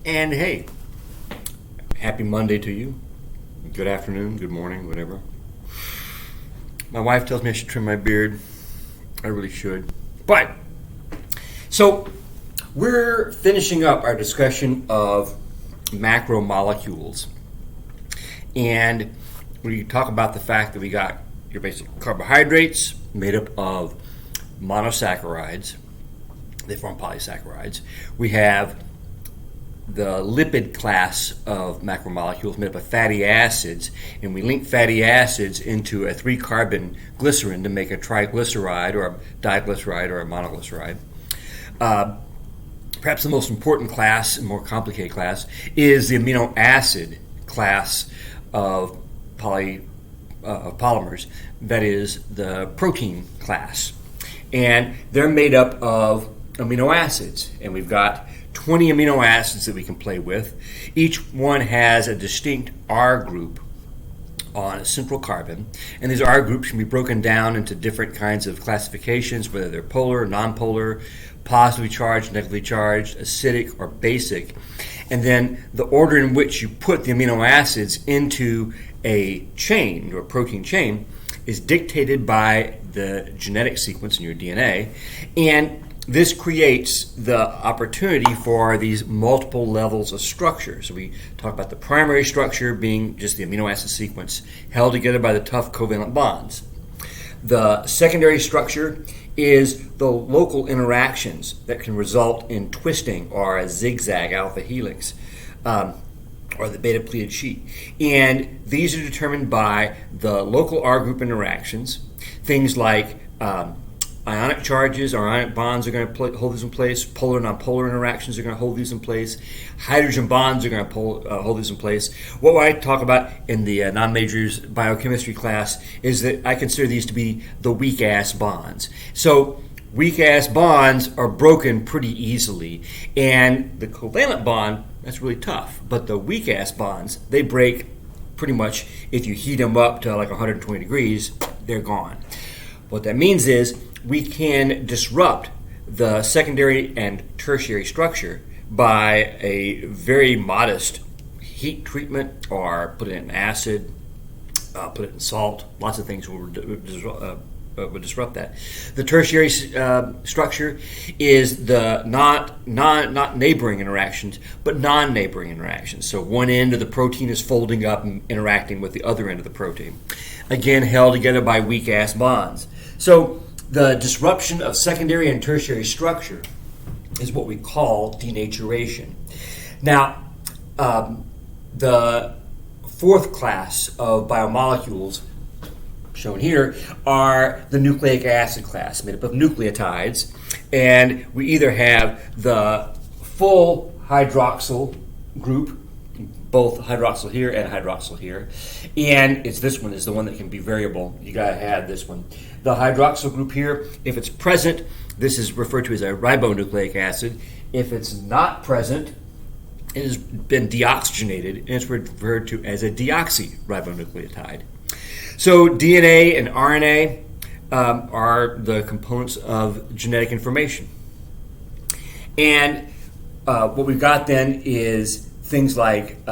And hey, happy Monday to you. Good afternoon, good morning, whatever. My wife tells me I should trim my beard. I really should. But, so we're finishing up our discussion of macromolecules. And we talk about the fact that we got your basic carbohydrates made up of monosaccharides. They form polysaccharides. We have the lipid class of macromolecules made up of fatty acids, and we link fatty acids into a 3-carbon glycerin to make a triglyceride or a diglyceride or a monoglyceride. Perhaps the most important class, and more complicated class, is the amino acid class of polymers, that is the protein class. And they're made up of amino acids, and we've got 20 amino acids that we can play with. Each one has a distinct R group on a central carbon, and these R groups can be broken down into different kinds of classifications, whether they're polar, nonpolar, positively charged, negatively charged, acidic, or basic. And then the order in which you put the amino acids into a chain, or a protein chain, is dictated by the genetic sequence in your DNA, and this creates the opportunity for these multiple levels of structure. So we talk about the primary structure being just the amino acid sequence held together by the tough covalent bonds. The secondary structure is the local interactions that can result in twisting or a zigzag alpha helix, or the beta pleated sheet. And these are determined by the local R group interactions. Things like ionic charges or ionic bonds are going to hold these in place. Polar and nonpolar interactions are going to hold these in place. Hydrogen bonds are going to hold these in place. What I talk about in the non-majors biochemistry class is that I consider these to be the weak-ass bonds. So weak-ass bonds are broken pretty easily, and the covalent bond, that's really tough. But the weak-ass bonds, they break pretty much if you heat them up to like 120 degrees, they're gone. What that means is we can disrupt the secondary and tertiary structure by a very modest heat treatment, or put it in acid, put it in salt. Lots of things would disrupt that. The tertiary structure is the not neighboring interactions, but non-neighboring interactions. So one end of the protein is folding up and interacting with the other end of the protein. Again, held together by weak-ass bonds. So the disruption of secondary and tertiary structure is what we call denaturation. Now, the fourth class of biomolecules shown here are the nucleic acid class, made up of nucleotides, and we either have the full hydroxyl group, both hydroxyl here and hydroxyl here, and it's this one is the one that can be variable. You gotta have this one. The hydroxyl group here, if it's present, this is referred to as a ribonucleic acid. If it's not present, it has been deoxygenated, and it's referred to as a deoxyribonucleotide. So DNA and RNA are the components of genetic information. And what we've got then is things like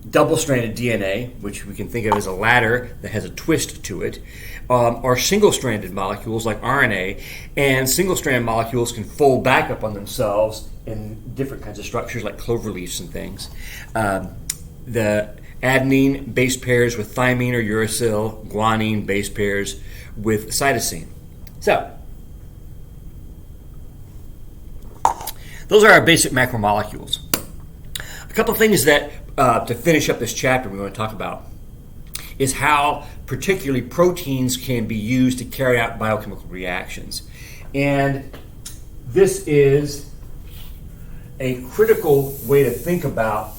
double-stranded DNA, which we can think of as a ladder that has a twist to it, or single-stranded molecules like RNA, and single-stranded molecules can fold back up on themselves in different kinds of structures like cloverleafs and things. The adenine base pairs with thymine or uracil, guanine base pairs with cytosine. So, those are our basic macromolecules. A couple of things that, to finish up this chapter we're going to talk about, is how particularly proteins can be used to carry out biochemical reactions. And this is a critical way to think about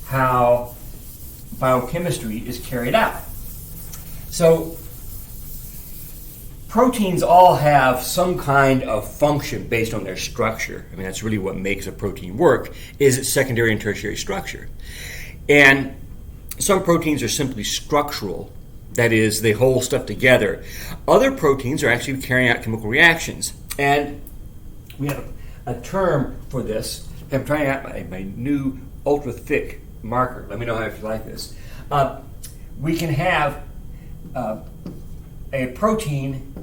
how biochemistry is carried out. So, proteins all have some kind of function based on their structure. I mean, that's really what makes a protein work, is its secondary and tertiary structure. And some proteins are simply structural. That is, they hold stuff together. Other proteins are actually carrying out chemical reactions. And we have a term for this. I'm trying out my new ultra thick marker. Let me know if you like this. We can have a protein.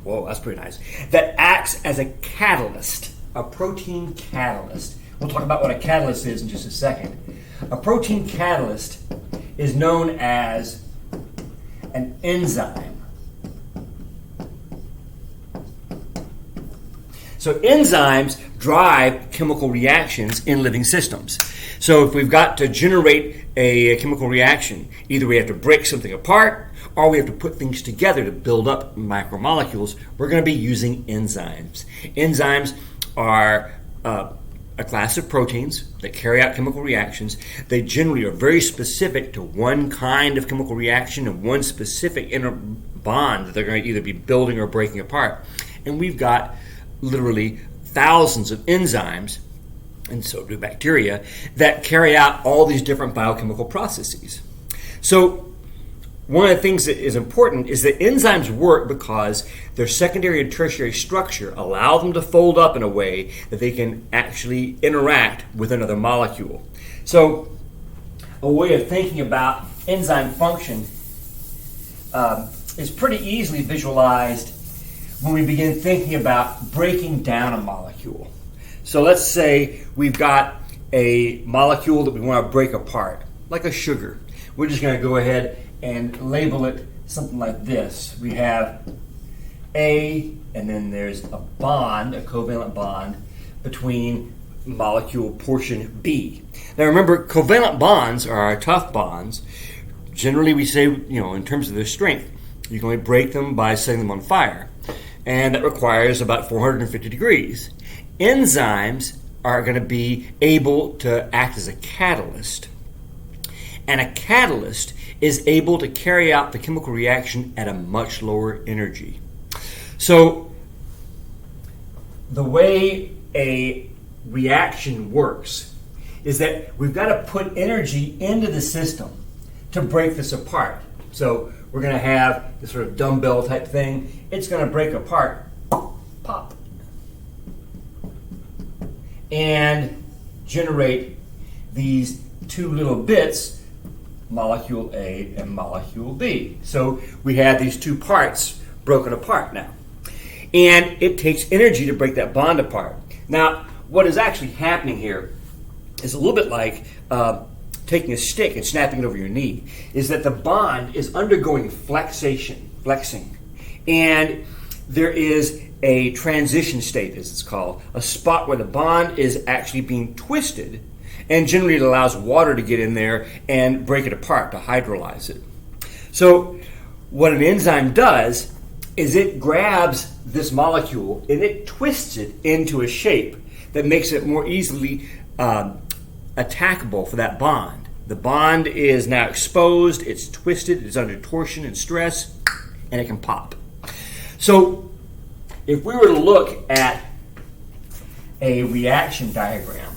Whoa, that's pretty nice. That acts as a catalyst, a protein catalyst. We'll talk about what a catalyst is in just a second. A protein catalyst is known as an enzyme. So enzymes drive chemical reactions in living systems. So if we've got to generate a chemical reaction, either we have to break something apart or we have to put things together to build up macromolecules, we're going to be using enzymes. Enzymes are a class of proteins that carry out chemical reactions. They generally are very specific to one kind of chemical reaction and one specific inner bond that they're going to either be building or breaking apart. And we've got literally thousands of enzymes, and so do bacteria, that carry out all these different biochemical processes. So one of the things that is important is that enzymes work because their secondary and tertiary structure allow them to fold up in a way that they can actually interact with another molecule. So a way of thinking about enzyme function is pretty easily visualized when we begin thinking about breaking down a molecule. So let's say we've got a molecule that we want to break apart, like a sugar. We're just going to go ahead and label it something like this. We have A, and then there's a bond, a covalent bond, between molecule portion B. Now remember, covalent bonds are tough bonds. Generally we say, in terms of their strength, you can only break them by setting them on fire. And that requires about 450 degrees. Enzymes are going to be able to act as a catalyst. And a catalyst is able to carry out the chemical reaction at a much lower energy. So the way a reaction works is that we've got to put energy into the system to break this apart. So we're going to have this sort of dumbbell type thing. It's going to break apart, pop, and generate these two little bits, molecule A and molecule B. So we have these two parts broken apart now. And it takes energy to break that bond apart. Now, what is actually happening here is a little bit like taking a stick and snapping it over your knee, is that the bond is undergoing flexing. And there is a transition state, as it's called, a spot where the bond is actually being twisted, and generally it allows water to get in there and break it apart, to hydrolyze it. So what an enzyme does is it grabs this molecule and it twists it into a shape that makes it more easily attackable for that bond. The bond is now exposed, it's twisted, it's under torsion and stress, and it can pop. So if we were to look at a reaction diagram,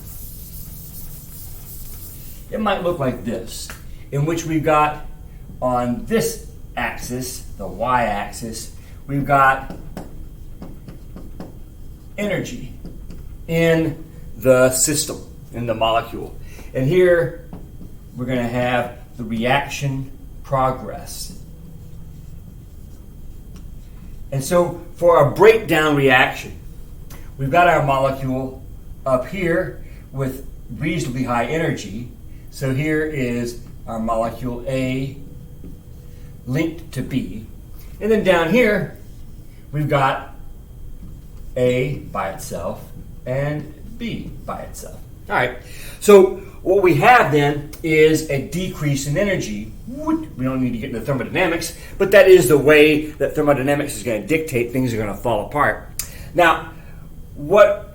it might look like this, in which we've got on this axis, the y-axis, we've got energy in the system, in the molecule. And here we're going to have the reaction progress. And so for our breakdown reaction, we've got our molecule up here with reasonably high energy. So here is our molecule A linked to B. And then down here, we've got A by itself and B by itself. All right, so what we have then is a decrease in energy. We don't need to get into thermodynamics, but that is the way that thermodynamics is going to dictate things are going to fall apart. Now,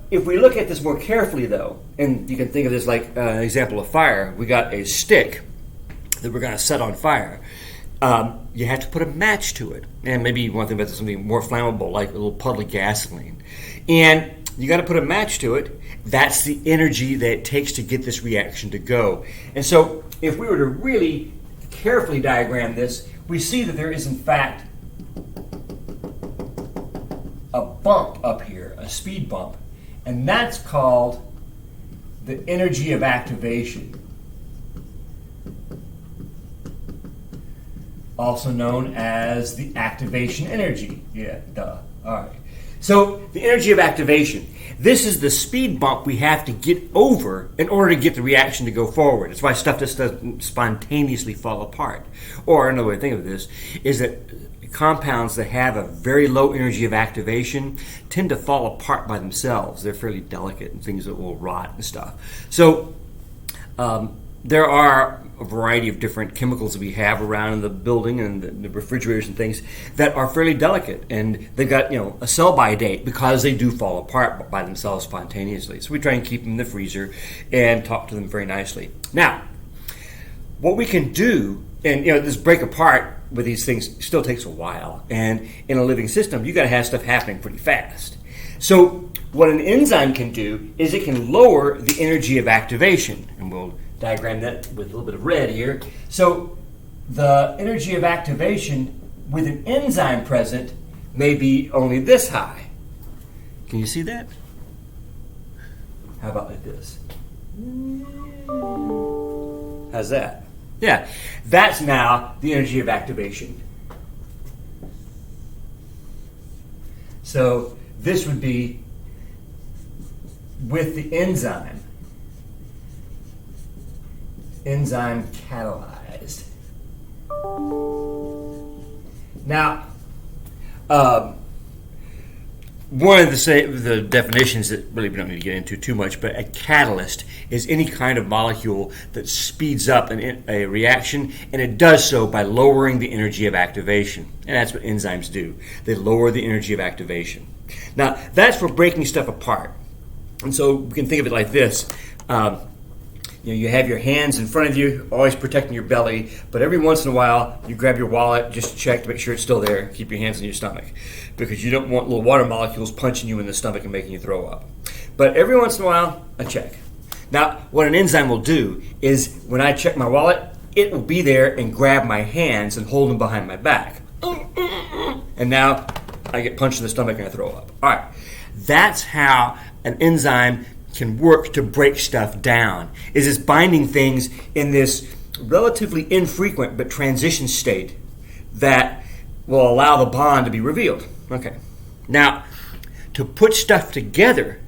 if we look at this more carefully, though, and you can think of this like an example of fire, we got a stick that we're going to set on fire. You have to put a match to it, and maybe you want to think about something more flammable, like a little puddle of gasoline. And you got to put a match to it. That's the energy that it takes to get this reaction to go. And so if we were to really carefully diagram this, we see that there is in fact a bump up here, a speed bump. And that's called the energy of activation, also known as the activation energy. Yeah, duh. All right. So the energy of activation, this is the speed bump we have to get over in order to get the reaction to go forward. That's why stuff just doesn't spontaneously fall apart. Or another way to think of this is that compounds that have a very low energy of activation tend to fall apart by themselves. They're fairly delicate and things that will rot and stuff. So there are a variety of different chemicals that we have around in the building and the refrigerators and things that are fairly delicate, and they've got a sell-by date because they do fall apart by themselves spontaneously. So we try and keep them in the freezer and talk to them very nicely. Now, what we can do, and this break apart with these things still takes a while, and in a living system you got to have stuff happening pretty fast. So what an enzyme can do is it can lower the energy of activation, and we'll diagram that with a little bit of red here. So the energy of activation with an enzyme present may be only this high. Can you see that? How about like this? How's that? Yeah, that's now the energy of activation. So this would be with the enzyme catalyzed. Now, one of the definitions that really we don't need to get into too much, but a catalyst is any kind of molecule that speeds up a reaction, and it does so by lowering the energy of activation. And that's what enzymes do. They lower the energy of activation. Now, that's for breaking stuff apart. And so we can think of it like this. You have your hands in front of you, always protecting your belly, but every once in a while you grab your wallet just to check to make sure it's still there. Keep your hands in your stomach because you don't want little water molecules punching you in the stomach and making you throw up. But every once in a while, a check. Now, what an enzyme will do is when I check my wallet, it will be there and grab my hands and hold them behind my back. And now I get punched in the stomach and I throw up. All right, that's how an enzyme can work to break stuff down, is it's binding things in this relatively infrequent but transition state that will allow the bond to be revealed. Okay. Now, to put stuff together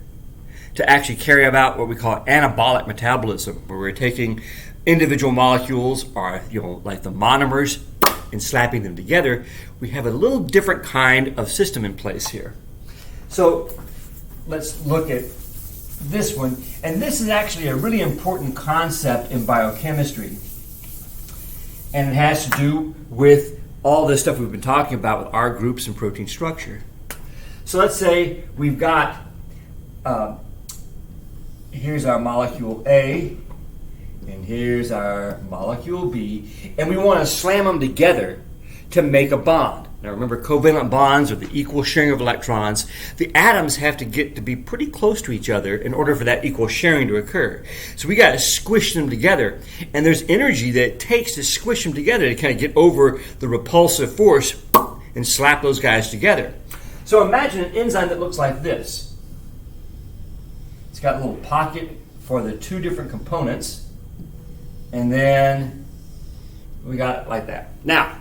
to actually carry about what we call anabolic metabolism, where we're taking individual molecules or like the monomers and slapping them together, we have a little different kind of system in place here. So let's look at this one, and this is actually a really important concept in biochemistry, and it has to do with all this stuff we've been talking about with R groups and protein structure. So let's say we've got here's our molecule A and here's our molecule B, and we want to slam them together to make a bond. Now remember, covalent bonds are the equal sharing of electrons. The atoms have to get to be pretty close to each other in order for that equal sharing to occur. So we got to squish them together, and there's energy that it takes to squish them together to kind of get over the repulsive force and slap those guys together. So imagine an enzyme that looks like this. It's got a little pocket for the two different components, and then we got it like that. Now,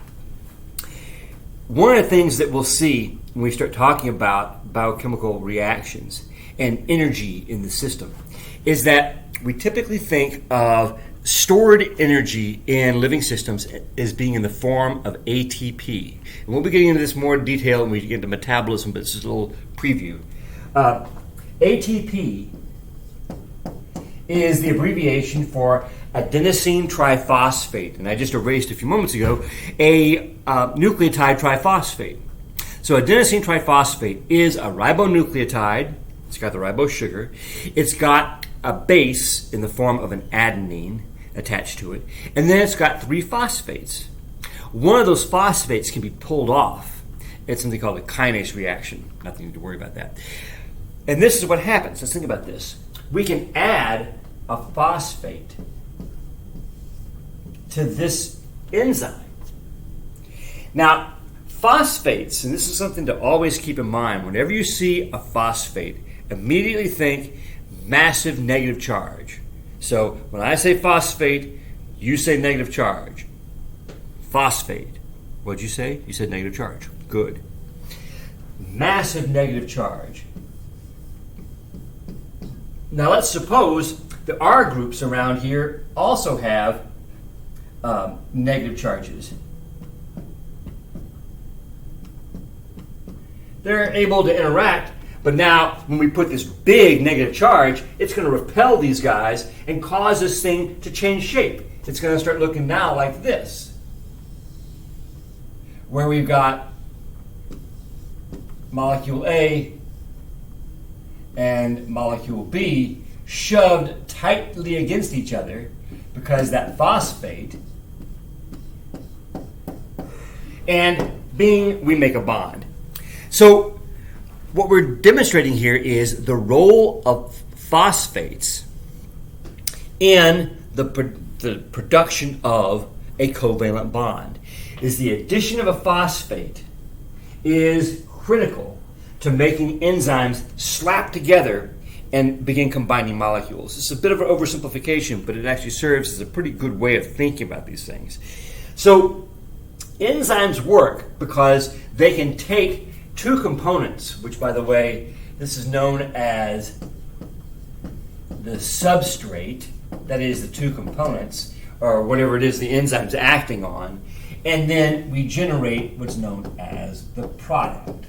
one of the things that we'll see when we start talking about biochemical reactions and energy in the system is that we typically think of stored energy in living systems as being in the form of ATP. And we'll be getting into this more in detail when we get into metabolism, but this is a little preview. ATP is the abbreviation for adenosine triphosphate, and I just erased a few moments ago a nucleotide triphosphate. So adenosine triphosphate is a ribonucleotide. It's got the ribose sugar. It's got a base in the form of an adenine attached to it, and then it's got 3 phosphates. One of those phosphates can be pulled off. It's something called a kinase reaction. Nothing to worry about that. And this is what happens. Let's think about this. We can add a phosphate to this enzyme. Now, phosphates, and this is something to always keep in mind, whenever you see a phosphate, immediately think massive negative charge. So when I say phosphate, you say negative charge. Phosphate. What'd you say? You said negative charge. Good. Massive negative charge. Now let's suppose that our groups around here also have negative charges. They're able to interact, but now when we put this big negative charge, it's going to repel these guys and cause this thing to change shape. It's going to start looking now like this, where we've got molecule A and molecule B shoved tightly against each other because that phosphate, and we make a bond. So what we're demonstrating here is the role of phosphates in the production of a covalent bond. Is the addition of a phosphate is critical to making enzymes slap together and begin combining molecules. It's a bit of an oversimplification, but it actually serves as a pretty good way of thinking about these things. So enzymes work because they can take two components, which, by the way, this is known as the substrate, that is the two components, or whatever it is the enzyme's acting on, and then we generate what's known as the product.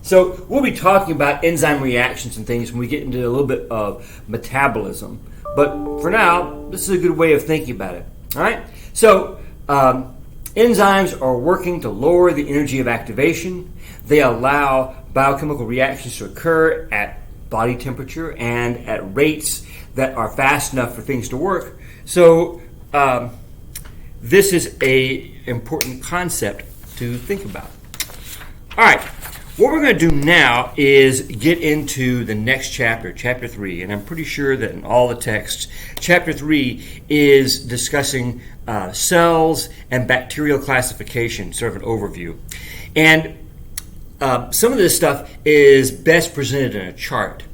So we'll be talking about enzyme reactions and things when we get into a little bit of metabolism. But for now, this is a good way of thinking about it. All right? So enzymes are working to lower the energy of activation. They allow biochemical reactions to occur at body temperature and at rates that are fast enough for things to work. So this is an important concept to think about. All right. What we're going to do now is get into the next chapter, chapter 3, and I'm pretty sure that in all the texts, chapter 3 is discussing cells and bacterial classification, sort of an overview. And some of this stuff is best presented in a chart.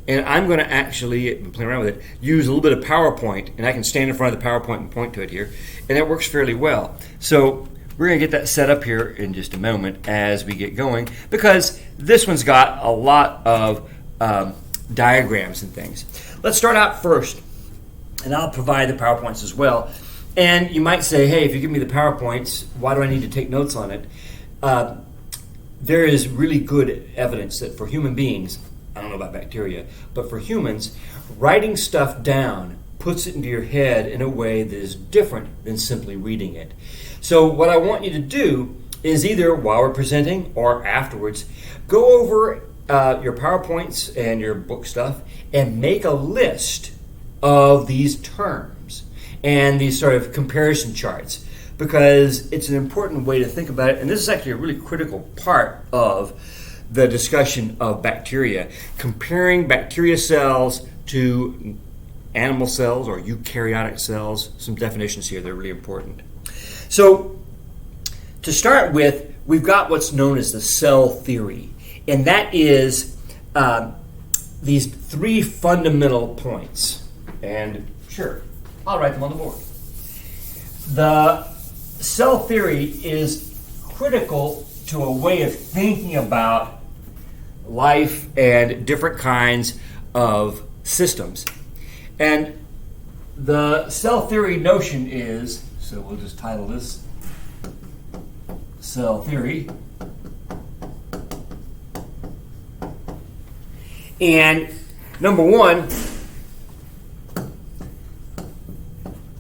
And I'm going to actually, play around with it, use a little bit of PowerPoint, and I can stand in front of the PowerPoint and point to it here, and that works fairly well. So we're going to get that set up here in just a moment as we get going, because this one's got a lot of diagrams and things. Let's start out first, and I'll provide the PowerPoints as well. And you might say, hey, if you give me the PowerPoints, why do I need to take notes on it? There is really good evidence that for human beings, I don't know about bacteria, but for humans, writing stuff down puts it into your head in a way that is different than simply reading it. So what I want you to do is either while we're presenting or afterwards, go over your PowerPoints and your book stuff and make a list of these terms and these sort of comparison charts, because it's an important way to think about it. And this is actually a really critical part of the discussion of bacteria, comparing bacteria cells to animal cells or eukaryotic cells. Some definitions here, they're really important. So to start with, we've got what's known as the cell theory, and that is these three fundamental points. And sure, I'll write them on the board. The cell theory is critical to a way of thinking about life and different kinds of systems. And the cell theory notion is, so we'll just title this Cell Theory. And number one,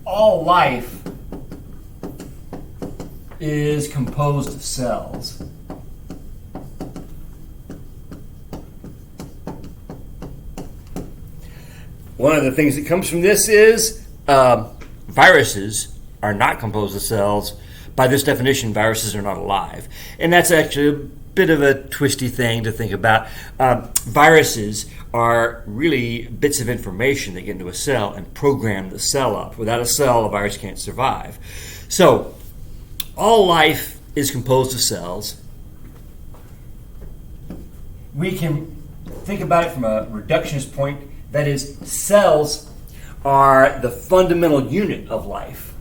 all life is composed of cells. One of the things that comes from this is viruses are not composed of cells. By this definition, viruses are not alive. And that's actually a bit of a twisty thing to think about. Viruses are really bits of information that get into a cell and program the cell up. Without a cell, a virus can't survive. So, all life is composed of cells. We can think about it from a reductionist point, that is, cells are the fundamental unit of life.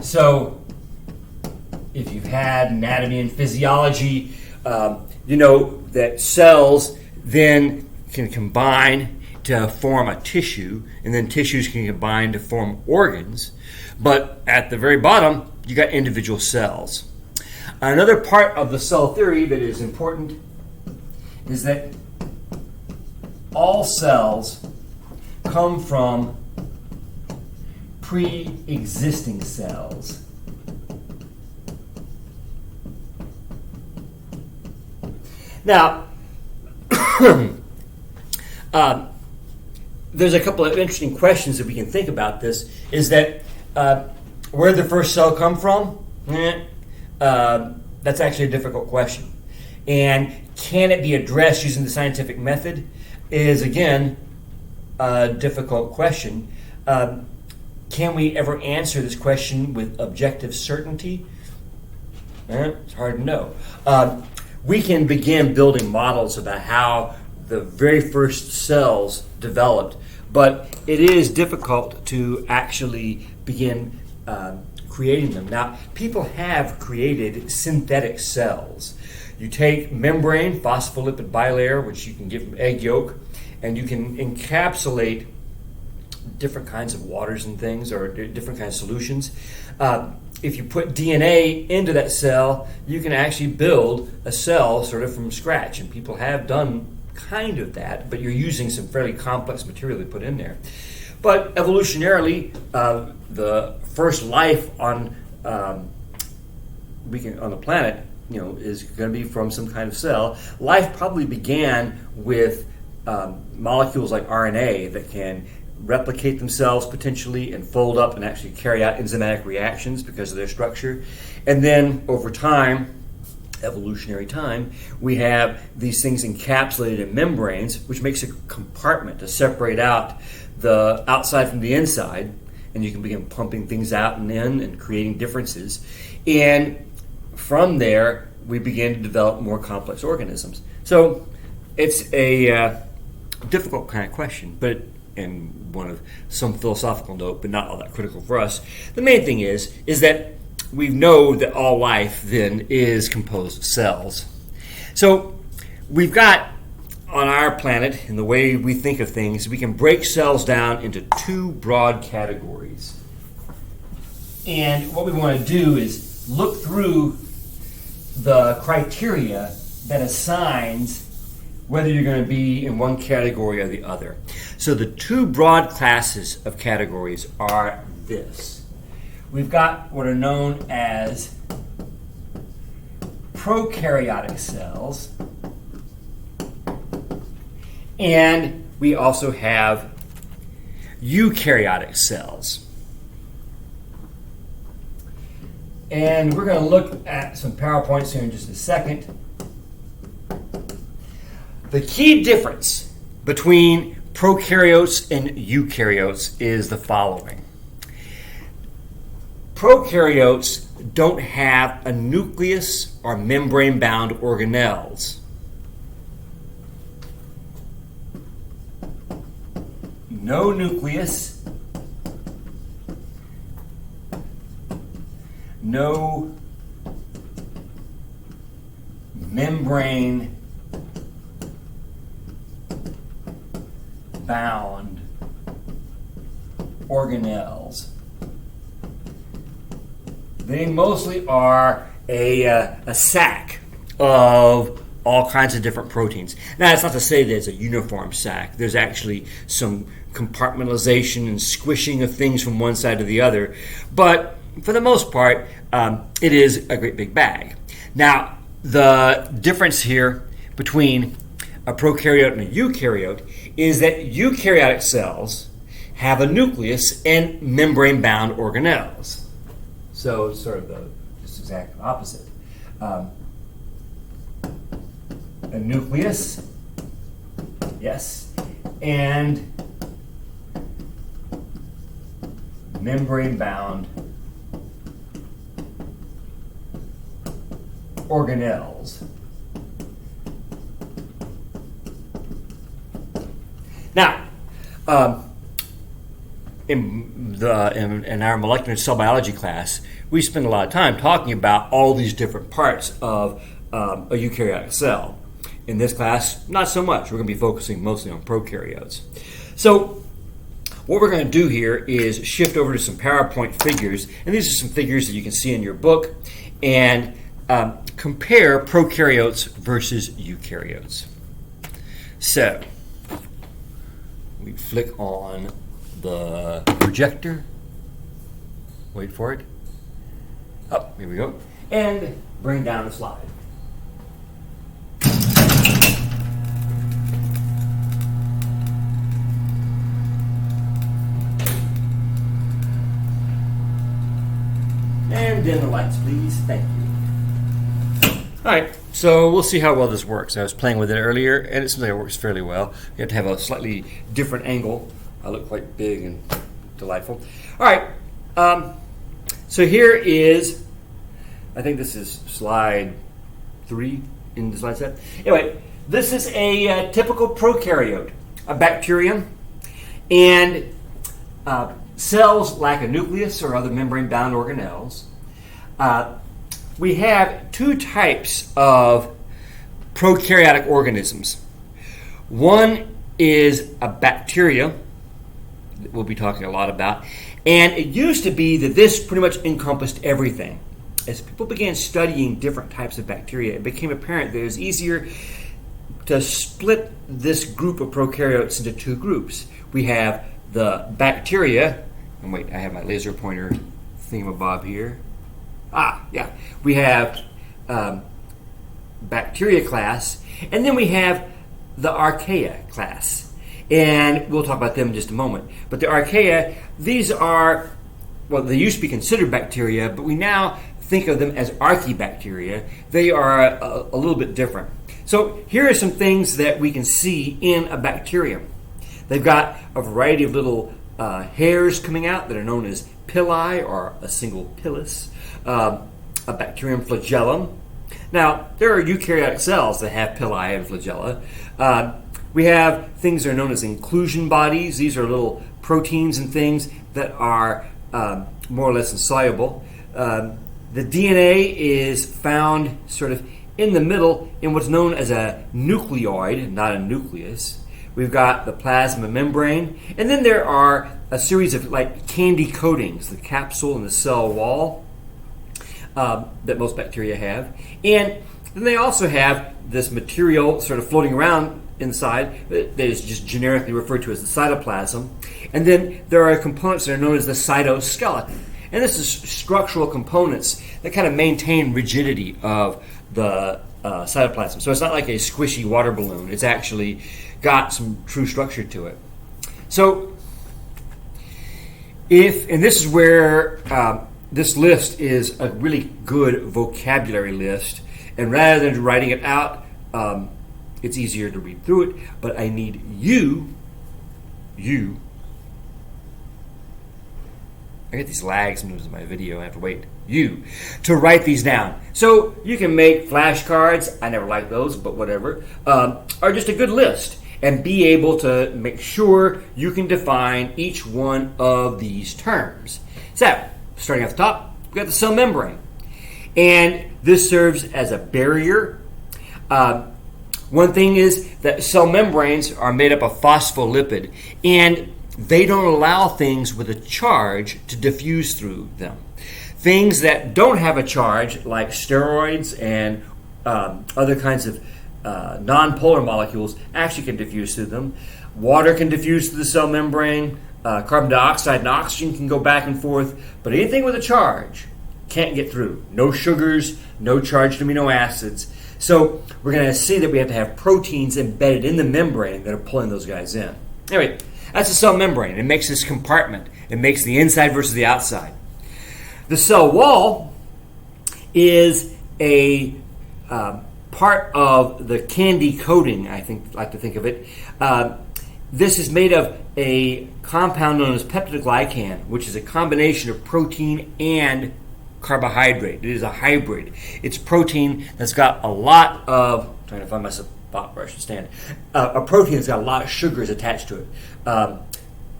So, if you've had anatomy and physiology, you know that cells then can combine to form a tissue, and then tissues can combine to form organs. But at the very bottom, you got individual cells. Another part of the cell theory that is important is that all cells come from pre-existing cells. Now, there's a couple of interesting questions that we can think about this. Is that where did the first cell come from? That's actually a difficult question. And can it be addressed using the scientific method? Is, again, a difficult question. Can we ever answer this question with objective certainty? It's hard to know. We can begin building models about how the very first cells developed, but it is difficult to actually begin creating them. Now, people have created synthetic cells. You take membrane, phospholipid bilayer, which you can get from egg yolk, and you can encapsulate different kinds of waters and things, or different kinds of solutions. If you put DNA into that cell, you can actually build a cell sort of from scratch, and people have done kind of that, but you're using some fairly complex material to put in there. But evolutionarily, the first life on the planet, is going to be from some kind of cell. Life probably began with molecules like RNA that can replicate themselves potentially and fold up and actually carry out enzymatic reactions because of their structure. And then over time, evolutionary time, we have these things encapsulated in membranes, which makes a compartment to separate out the outside from the inside, and you can begin pumping things out and in and creating differences. And from there, we begin to develop more complex organisms. So it's a difficult kind of question, but and one of some philosophical note, but not all that critical for us. The main thing is that we know that all life then is composed of cells. So we've got on our planet, in the way we think of things, we can break cells down into two broad categories. And what we want to do is look through the criteria that assigns whether you're going to be in one category or the other. So the two broad classes of categories are this. We've got what are known as prokaryotic cells, and we also have eukaryotic cells. And we're going to look at some PowerPoints here in just a second. The key difference between prokaryotes and eukaryotes is the following. Prokaryotes don't have a nucleus or membrane-bound organelles. No nucleus, no membrane bound organelles. They mostly are a sac of all kinds of different proteins. Now, that's not to say there's a uniform sac. There's actually some compartmentalization and squishing of things from one side to the other. But for the most part, it is a great big bag. Now, the difference here between a prokaryote and a eukaryote is that eukaryotic cells have a nucleus and membrane-bound organelles. So it's sort of the just exact opposite. A nucleus, yes, and membrane-bound organelles. Now, in our molecular cell biology class, we spend a lot of time talking about all these different parts of a eukaryotic cell. In this class, not so much. We're going to be focusing mostly on prokaryotes. So what we're going to do here is shift over to some PowerPoint figures, and these are some figures that you can see in your book, and compare prokaryotes versus eukaryotes. So we flick on the projector. Wait for it. Oh, here we go. And bring down the slide. And dim the lights, please. Thank you. All right, so we'll see how well this works. I was playing with it earlier, and it seems like it works fairly well. You have to have a slightly different angle. I look quite big and delightful. All right, so here is, I think this is slide 3 in the slide set. Anyway, this is a typical prokaryote, a bacterium, and cells lack a nucleus or other membrane-bound organelles. We have two types of prokaryotic organisms. One is a bacteria that we'll be talking a lot about, and it used to be that this pretty much encompassed everything. As people began studying different types of bacteria, it became apparent that it was easier to split this group of prokaryotes into two groups. We have the bacteria, and wait, I have my laser pointer thingamabob here. Yeah. We have bacteria class, and then we have the archaea class. And we'll talk about them in just a moment. But the archaea, these are, well, they used to be considered bacteria, but we now think of them as archaebacteria. They are a little bit different. So here are some things that we can see in a bacterium. They've got a variety of little hairs coming out that are known as pili, or a single pilus, a bacterium flagellum. Now, there are eukaryotic cells that have pili and flagella. We have things that are known as inclusion bodies. These are little proteins and things that are more or less insoluble. The DNA is found sort of in the middle in what's known as a nucleoid, not a nucleus. We've got the plasma membrane, and then there are a series of like candy coatings, the capsule and the cell wall that most bacteria have. And then they also have this material sort of floating around inside that is just generically referred to as the cytoplasm. And then there are components that are known as the cytoskeleton. And this is structural components that kind of maintain rigidity of the cytoplasm. So it's not like a squishy water balloon. It's actually got some true structure to it. So and this is where this list is a really good vocabulary list. And rather than writing it out, it's easier to read through it. But I need you, I get these lags sometimes in my video. I have to wait. You to write these down. So you can make flashcards. I never like those, but whatever. Or just a good list, and be able to make sure you can define each one of these terms. So, starting at the top, we've got the cell membrane, and this serves as a barrier. One thing is that cell membranes are made up of phospholipid, and they don't allow things with a charge to diffuse through them. Things that don't have a charge, like steroids and other kinds of nonpolar molecules, actually can diffuse through them. Water can diffuse through the cell membrane. Carbon dioxide and oxygen can go back and forth. But anything with a charge can't get through. No sugars, no charged amino acids. So we're going to see that we have to have proteins embedded in the membrane that are pulling those guys in. Anyway, that's the cell membrane. It makes this compartment. It makes the inside versus the outside. The cell wall is a part of the candy coating, I like to think of it. This is made of a compound known as peptidoglycan, which is a combination of protein and carbohydrate. It is a hybrid. It's protein that's got a lot of, trying to find my spot where I should stand, a protein that's got a lot of sugars attached to it.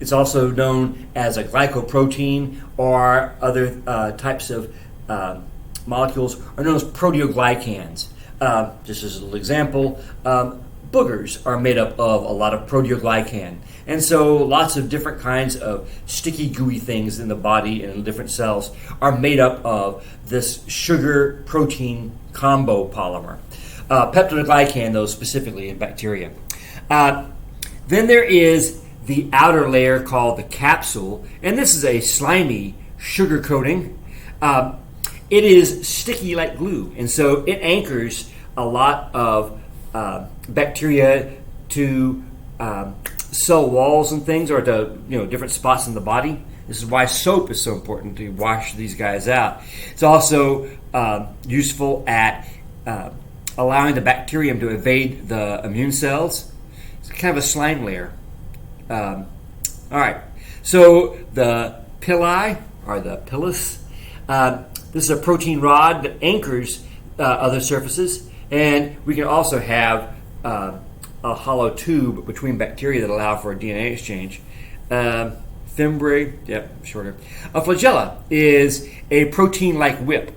It's also known as a glycoprotein, or other types of molecules are known as proteoglycans. Just as a little example, boogers are made up of a lot of proteoglycan. And so lots of different kinds of sticky, gooey things in the body and in different cells are made up of this sugar-protein combo polymer. Peptidoglycan, though, specifically in bacteria. Then there is the outer layer called the capsule, and this is a slimy sugar coating. It is sticky like glue, and so it anchors a lot of bacteria to cell walls and things, or to different spots in the body. This is why soap is so important to wash these guys out. It's also useful at allowing the bacterium to evade the immune cells. It's kind of a slime layer. All right, so the pili, or the pilus, this is a protein rod that anchors other surfaces, and we can also have a hollow tube between bacteria that allow for a DNA exchange. Fimbriae, shorter. A flagella is a protein-like whip.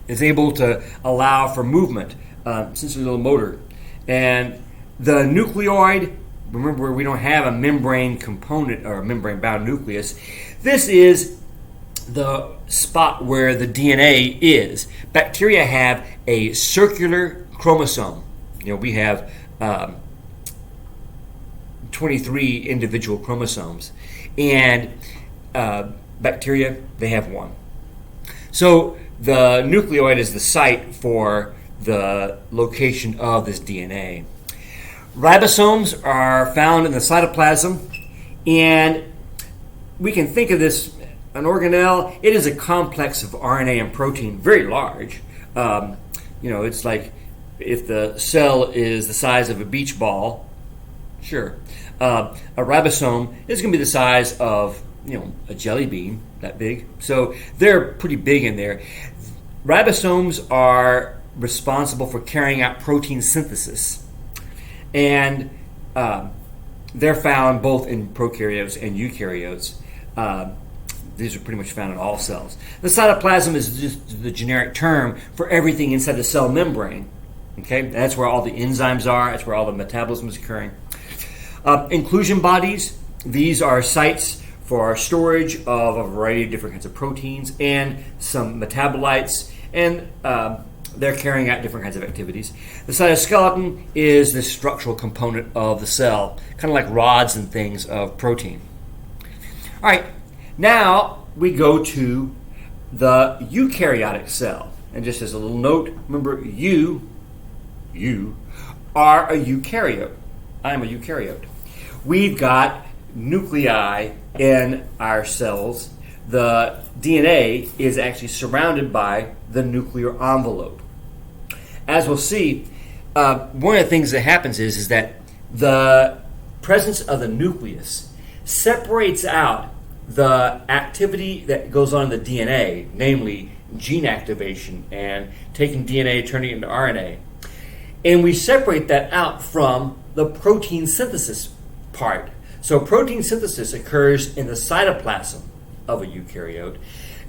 It's able to allow for movement, essentially a little motor. And the nucleoid, remember, we don't have a membrane component or a membrane-bound nucleus. This is the spot where the DNA is. Bacteria have a circular chromosome. We have 23 individual chromosomes, and bacteria, they have one. So the nucleoid is the site for the location of this DNA. Ribosomes are found in the cytoplasm, and we can think of this, an organelle, it is a complex of RNA and protein, very large. It's like if the cell is the size of a beach ball, sure. A ribosome is going to be the size of, a jelly bean, that big. So they're pretty big in there. Ribosomes are responsible for carrying out protein synthesis. And they're found both in prokaryotes and eukaryotes. These are pretty much found in all cells. The cytoplasm is just the generic term for everything inside the cell membrane. Okay, that's where all the enzymes are. That's where all the metabolism is occurring. Inclusion bodies, these are sites for storage of a variety of different kinds of proteins and some metabolites, and they're carrying out different kinds of activities. The cytoskeleton is the structural component of the cell, kind of like rods and things of protein. All right, now we go to the eukaryotic cell. And just as a little note, remember, you are a eukaryote. I am a eukaryote. We've got nuclei in our cells. The DNA is actually surrounded by the nuclear envelope. As we'll see, one of the things that happens is that the presence of the nucleus separates out the activity that goes on in the DNA, namely gene activation and taking DNA, turning it into RNA. And we separate that out from the protein synthesis part. So protein synthesis occurs in the cytoplasm of a eukaryote,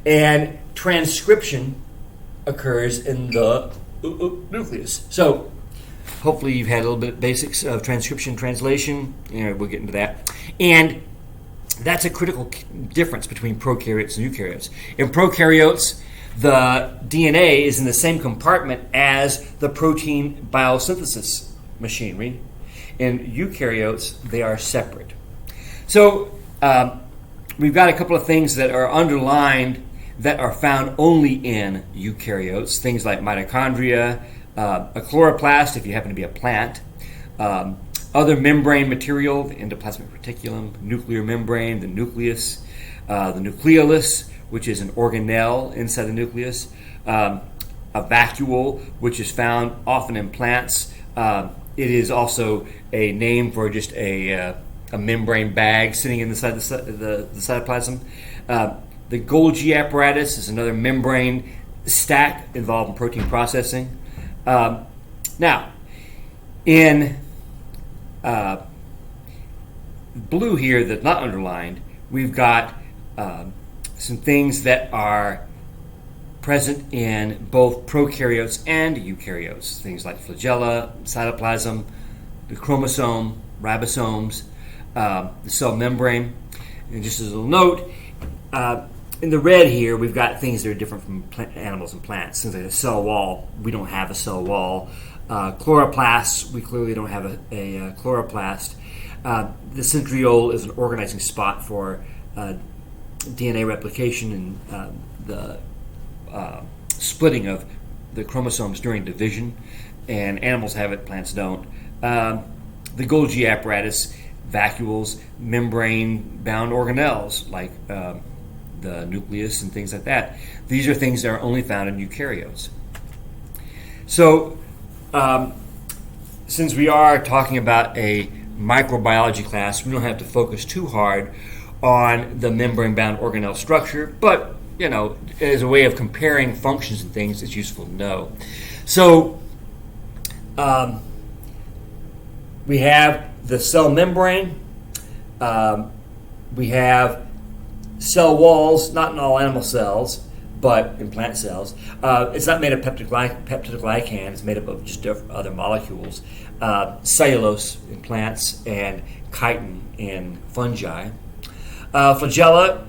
and transcription occurs in the nucleus. So hopefully you've had a little bit of basics of transcription, translation. We'll get into that. And that's a critical difference between prokaryotes and eukaryotes. In prokaryotes, the DNA is in the same compartment as the protein biosynthesis machinery. In eukaryotes, they are separate. So we've got a couple of things that are underlined that are found only in eukaryotes, things like mitochondria, a chloroplast if you happen to be a plant, other membrane material, the endoplasmic reticulum, nuclear membrane, the nucleus, the nucleolus, which is an organelle inside the nucleus, a vacuole, which is found often in plants. It is also a name for just a a membrane bag sitting inside the cytoplasm. The Golgi apparatus is another membrane stack involved in protein processing. Now, in blue here that's not underlined, we've got some things that are present in both prokaryotes and eukaryotes, things like flagella, cytoplasm, the chromosome, ribosomes, the cell membrane. And just as a little note, in the red here, we've got things that are different from animals and plants. Things like a cell wall, we don't have a cell wall. Chloroplasts, we clearly don't have a chloroplast. The centriole is an organizing spot for DNA replication and the splitting of the chromosomes during division. And animals have it, plants don't. The Golgi apparatus, vacuoles, membrane-bound organelles like the nucleus and things like that. These are things that are only found in eukaryotes. So, since we are talking about a microbiology class, we don't have to focus too hard on the membrane-bound organelle structure, but, as a way of comparing functions and things, it's useful to know. So, we have the cell membrane, we have cell walls, not in all animal cells, but in plant cells. It's not made of peptidoglycan, it's made up of just other molecules. Cellulose in plants and chitin in fungi. Flagella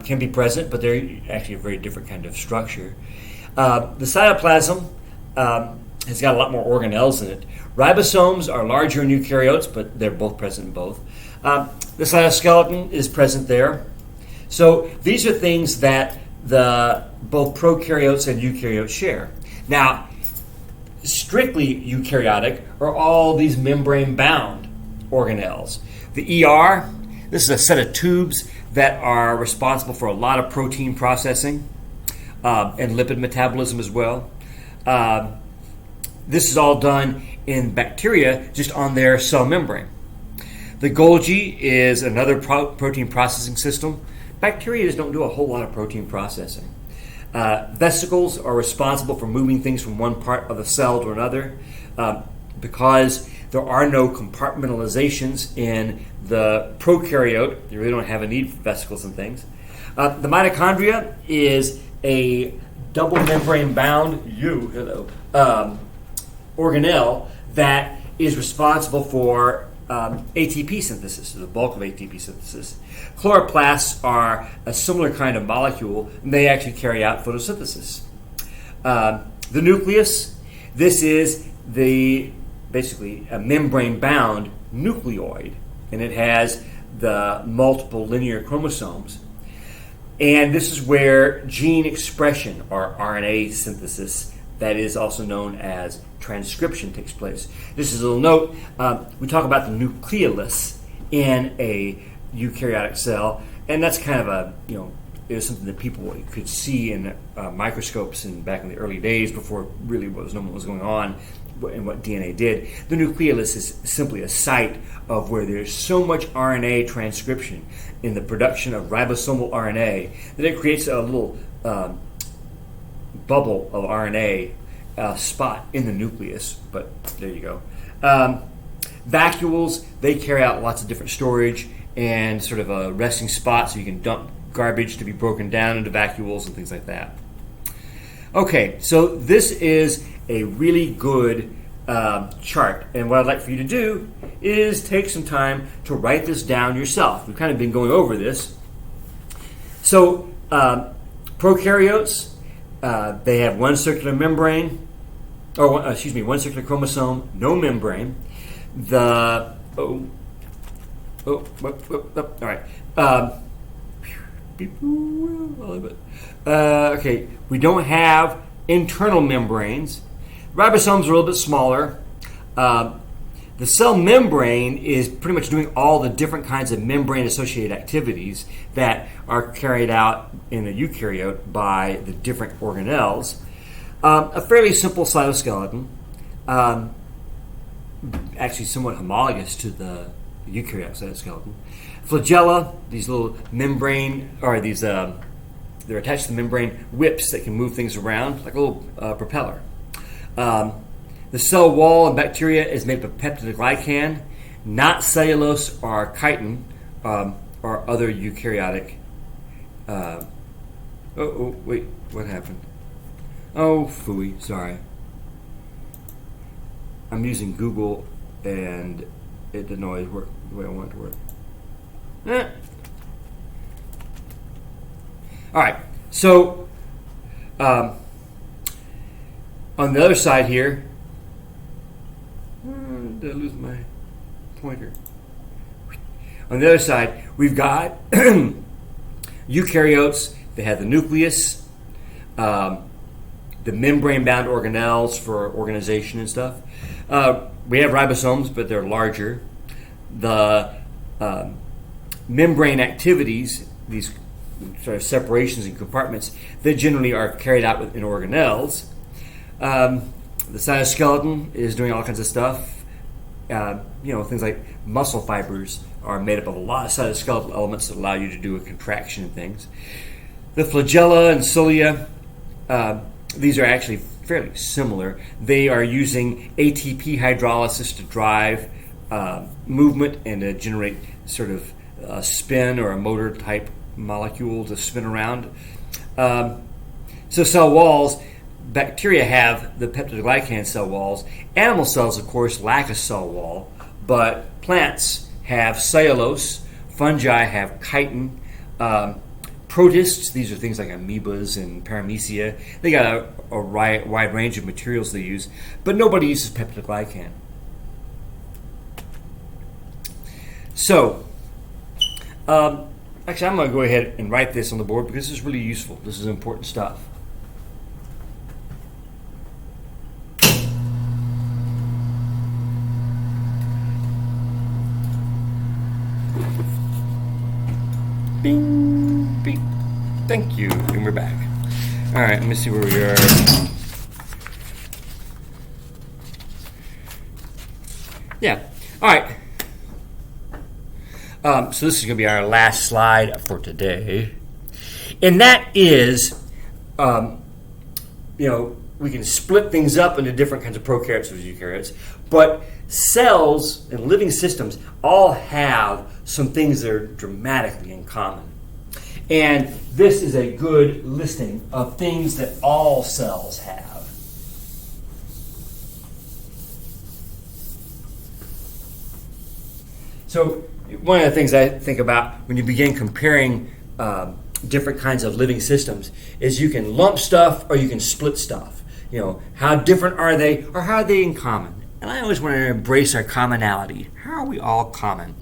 can be present, but they're actually a very different kind of structure. The cytoplasm has got a lot more organelles in it. Ribosomes are larger in eukaryotes, but they're both present in both. The cytoskeleton is present there. So these are things that both prokaryotes and eukaryotes share. Now, strictly eukaryotic are all these membrane-bound organelles. The ER, this is a set of tubes that are responsible for a lot of protein processing and lipid metabolism as well. This is all done in bacteria just on their cell membrane. The Golgi is another protein processing system. Bacteria just don't do a whole lot of protein processing. Vesicles are responsible for moving things from one part of the cell to another. Because there are no compartmentalizations in the prokaryote, you really don't have a need for vesicles and things. The mitochondria is a double membrane bound organelle that is responsible for ATP synthesis, the bulk of ATP synthesis. Chloroplasts are a similar kind of molecule, and they actually carry out photosynthesis. The nucleus, this is basically a membrane-bound nucleoid, and it has the multiple linear chromosomes. And this is where gene expression, or RNA synthesis, that is also known as transcription, takes place. This is a little note. We talk about the nucleolus in a eukaryotic cell, and that's kind of it was something that people could see in microscopes back in the early days before really what was known what was going on and what DNA did. The nucleolus is simply a site of where there's so much RNA transcription in the production of ribosomal RNA that it creates a little bubble of RNA spot in the nucleus, but there you go. Vacuoles, they carry out lots of different storage and sort of a resting spot so you can dump garbage to be broken down into vacuoles and things like that. Okay, so this is a really good chart, and what I'd like for you to do is take some time to write this down yourself. We've kind of been going over this. So prokaryotes, they have one circular membrane, one circular chromosome, no membrane. All right. Okay, we don't have internal membranes. Ribosomes are a little bit smaller. The cell membrane is pretty much doing all the different kinds of membrane-associated activities that are carried out in a eukaryote by the different organelles. A fairly simple cytoskeleton, actually somewhat homologous to the eukaryotic cytoskeleton. Flagella, these little membrane, or these, they're attached to the membrane whips that can move things around like a little propeller. The cell wall in bacteria is made up of peptidoglycan, not cellulose or chitin, or other eukaryotic. Wait, what happened? Oh, phooey, sorry. I'm using Google and it didn't always work the way I want it to work. All right, so on the other side here, did I lose my pointer? On the other side, we've got eukaryotes. They have the nucleus, the membrane-bound organelles for organization and stuff. We have ribosomes, but they're larger. The membrane activities, these sort of separations and compartments, they generally are carried out in organelles. The cytoskeleton is doing all kinds of stuff. Things like muscle fibers are made up of a lot of cytoskeletal elements that allow you to do a contraction and things. The flagella and cilia, these are actually fairly similar. They are using ATP hydrolysis to drive movement and to generate sort of a spin or a motor type molecule to spin around. So cell walls, bacteria have the peptidoglycan cell walls. Animal cells, of course, lack a cell wall, but plants have cellulose. Fungi have chitin. Protists, these are things like amoebas and paramecia. They got a wide range of materials they use, but nobody uses peptidoglycan. So, actually, I'm going to go ahead and write this on the board because this is really useful. This is important stuff. Bing, bing. Thank you, and we're back. All right, let me see where we are. Yeah, all right. So this is going to be our last slide for today. And that is, we can split things up into different kinds of prokaryotes and eukaryotes, but cells and living systems all have some things that are dramatically in common. And this is a good listing of things that all cells have. So one of the things I think about when you begin comparing different kinds of living systems is you can lump stuff or you can split stuff. How different are they or how are they in common? And I always want to embrace our commonality. How are we all common?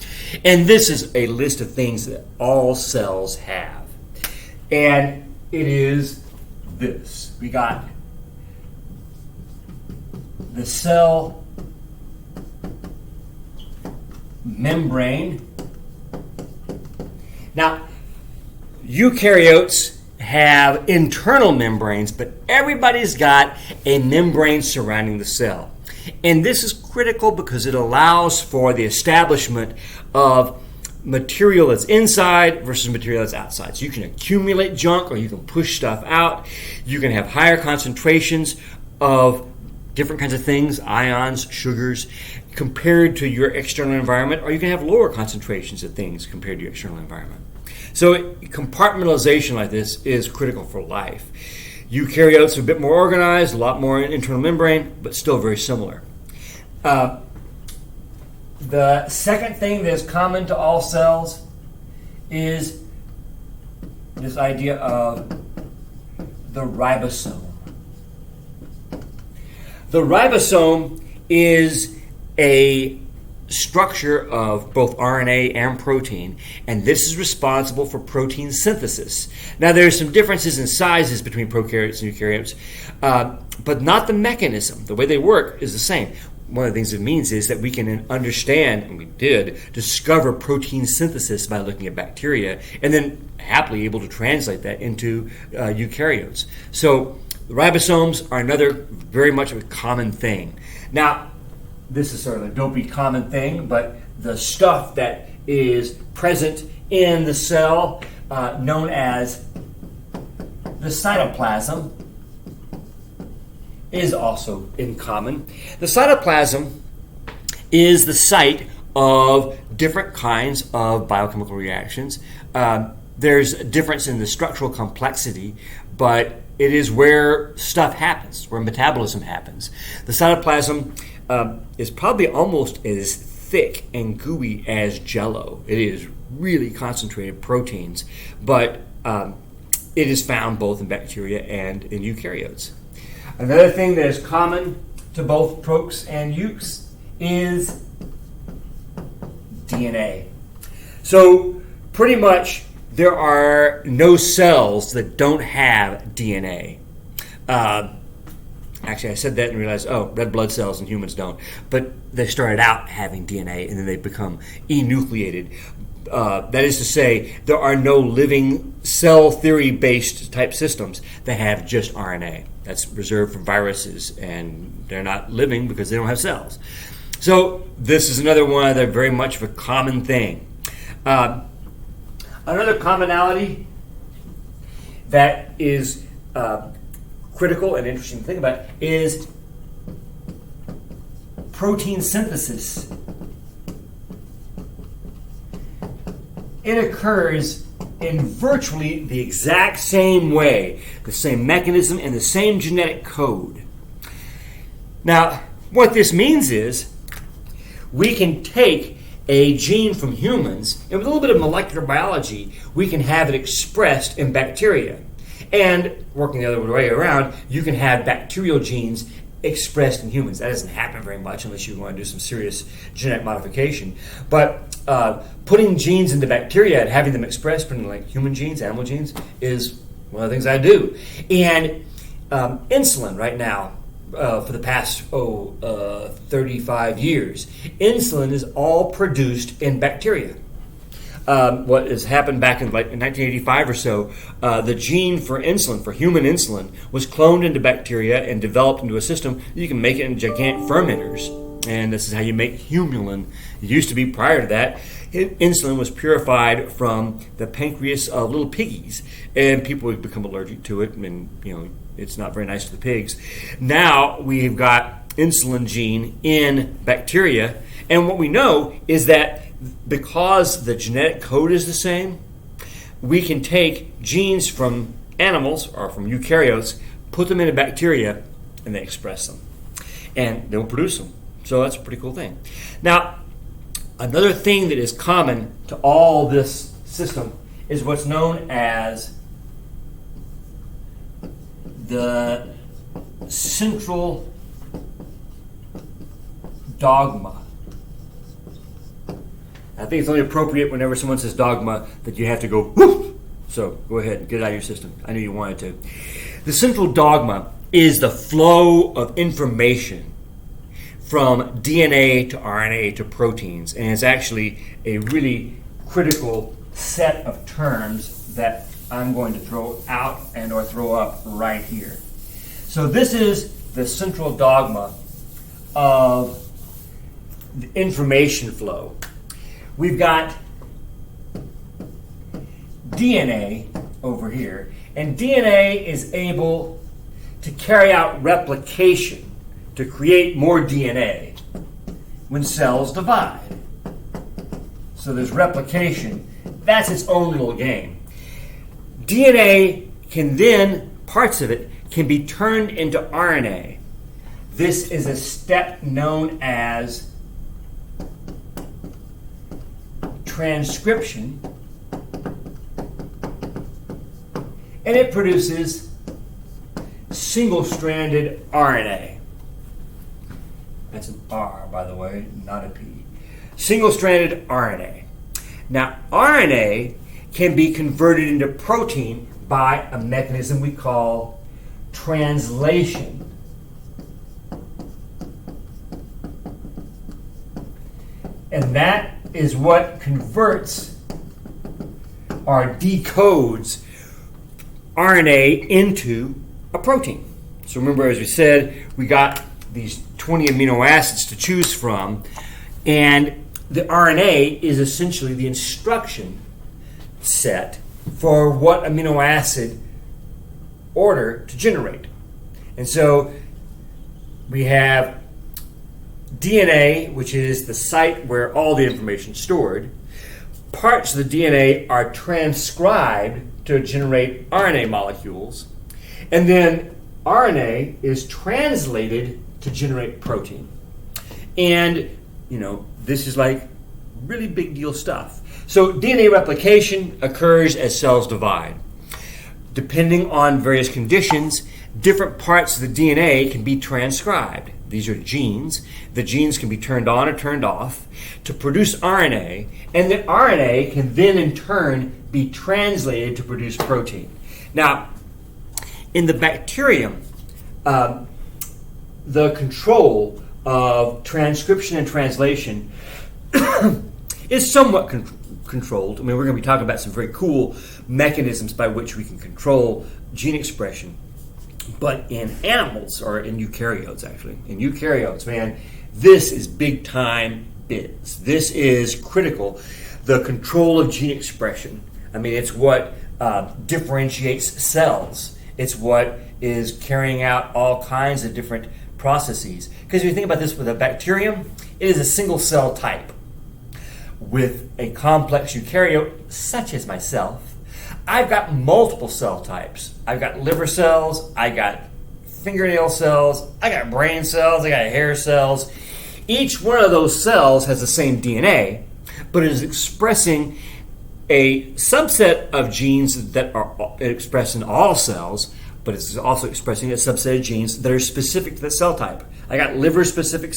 And this is a list of things that all cells have. And it is this. We got the cell membrane. Now, eukaryotes have internal membranes, but everybody's got a membrane surrounding the cell. And this is critical because it allows for the establishment of material that's inside versus material that's outside. So you can accumulate junk or you can push stuff out. You can have higher concentrations of different kinds of things, ions, sugars, compared to your external environment, or you can have lower concentrations of things compared to your external environment. So compartmentalization like this is critical for life. Eukaryotes are a bit more organized, a lot more internal membrane, but still very similar. The second thing that is common to all cells is this idea of the ribosome. The ribosome is a structure of both RNA and protein, and this is responsible for protein synthesis. Now, there are some differences in sizes between prokaryotes and eukaryotes, but not the mechanism. The way they work is the same. One of the things it means is that we can understand, and we did, discover protein synthesis by looking at bacteria, and then happily able to translate that into eukaryotes. So ribosomes are another very much of a common thing. Now, this is sort of a dopey common thing, but the stuff that is present in the cell, known as the cytoplasm, is also in common. The cytoplasm is the site of different kinds of biochemical reactions. There's a difference in the structural complexity, but it is where stuff happens, where metabolism happens. The cytoplasm is probably almost as thick and gooey as Jell-O. It is really concentrated proteins, but it is found both in bacteria and in eukaryotes. Another thing that is common to both prokes and euks is DNA. So pretty much there are no cells that don't have DNA. Actually, I said that and realized, red blood cells in humans don't. But they started out having DNA and then they become enucleated. That is to say, there are no living cell theory-based type systems that have just RNA. That's reserved for viruses, and they're not living because they don't have cells. So this is another one of the very much of a common thing. Another commonality that is critical and interesting to think about is protein synthesis. It occurs in virtually the exact same way, the same mechanism and the same genetic code. Now, what this means is we can take a gene from humans, and with a little bit of molecular biology, we can have it expressed in bacteria. And working the other way around, you can have bacterial genes expressed in humans. That doesn't happen very much unless you want to do some serious genetic modification. But putting genes into bacteria and having them expressed, putting like human genes, animal genes, is one of the things I do. And insulin right now, for the past 35 years, insulin is all produced in bacteria. What has happened back in 1985 or so, the gene for insulin, for human insulin, was cloned into bacteria and developed into a system. You can make it in gigantic fermenters, and this is how you make humulin. It used to be, prior to that, insulin was purified from the pancreas of little piggies, and people would become allergic to it, and it's not very nice to the pigs. Now we've got insulin gene in bacteria, and what we know is that because the genetic code is the same, we can take genes from animals or from eukaryotes, put them into bacteria, and they express them. And they'll produce them. So that's a pretty cool thing. Now, another thing that is common to all this system is what's known as the central dogma. I think it's only appropriate whenever someone says dogma that you have to go, woof! So go ahead and get it out of your system. I knew you wanted to. The central dogma is the flow of information from DNA to RNA to proteins. And it's actually a really critical set of terms that I'm going to throw out and or throw up right here. So this is the central dogma of the information flow. We've got DNA over here, and DNA is able to carry out replication to create more DNA when cells divide. So there's replication. That's its own little game. DNA can then, parts of it, can be turned into RNA. This is a step known as transcription, and it produces single-stranded RNA. That's an R, by the way, not a P. Single-stranded RNA. Now, RNA can be converted into protein by a mechanism we call translation. And that is what converts or decodes RNA into a protein. So remember, as we said, we got these 20 amino acids to choose from, and the RNA is essentially the instruction set for what amino acid order to generate. And so we have DNA, which is the site where all the information is stored. Parts of the DNA are transcribed to generate RNA molecules, and then RNA is translated to generate protein. And, this is like really big deal stuff. So DNA replication occurs as cells divide. Depending on various conditions, different parts of the DNA can be transcribed. These are genes. The genes can be turned on or turned off to produce RNA, and the RNA can then in turn be translated to produce protein. Now, in the bacterium, the control of transcription and translation is somewhat controlled. We're going to be talking about some very cool mechanisms by which we can control gene expression. But in animals, or in eukaryotes actually, man, this is big time biz. This is critical. The control of gene expression. It's what differentiates cells. It's what is carrying out all kinds of different processes. Because if you think about this with a bacterium, it is a single cell type. With a complex eukaryote, such as myself, I've got multiple cell types. I've got liver cells, I got fingernail cells, I got brain cells, I got hair cells. Each one of those cells has the same DNA, but it is expressing a subset of genes that are expressed in all cells, but it's also expressing a subset of genes that are specific to the cell type. I got liver-specific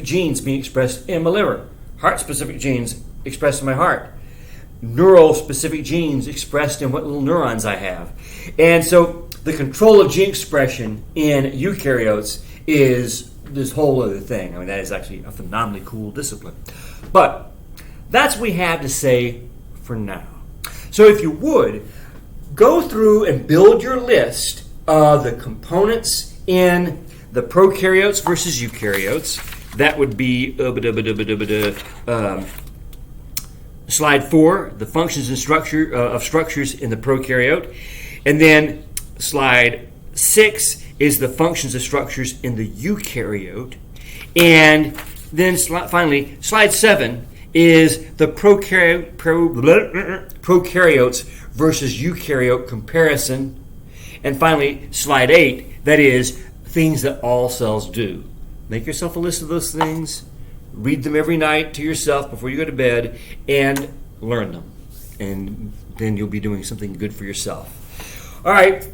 genes being expressed in my liver, heart-specific genes expressed in my heart, neural-specific genes expressed in what little neurons I have. And so the control of gene expression in eukaryotes is this whole other thing. That is actually a phenomenally cool discipline. But that's what we have to say for now. So if you would, go through and build your list of the components in the prokaryotes versus eukaryotes. That would be slide 4, the functions and structure of structures in the prokaryote. And then slide 6 is the functions of structures in the eukaryote. And then finally, slide 7 is the prokaryotes versus eukaryote comparison. And finally, slide 8, that is things that all cells do. Make yourself a list of those things, read them every night to yourself before you go to bed, and learn them. And then you'll be doing something good for yourself. All right,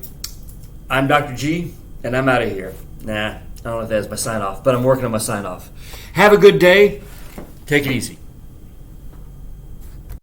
I'm Dr. G, and I'm out of here. I don't know if that's my sign-off, but I'm working on my sign-off. Have a good day. Take it easy.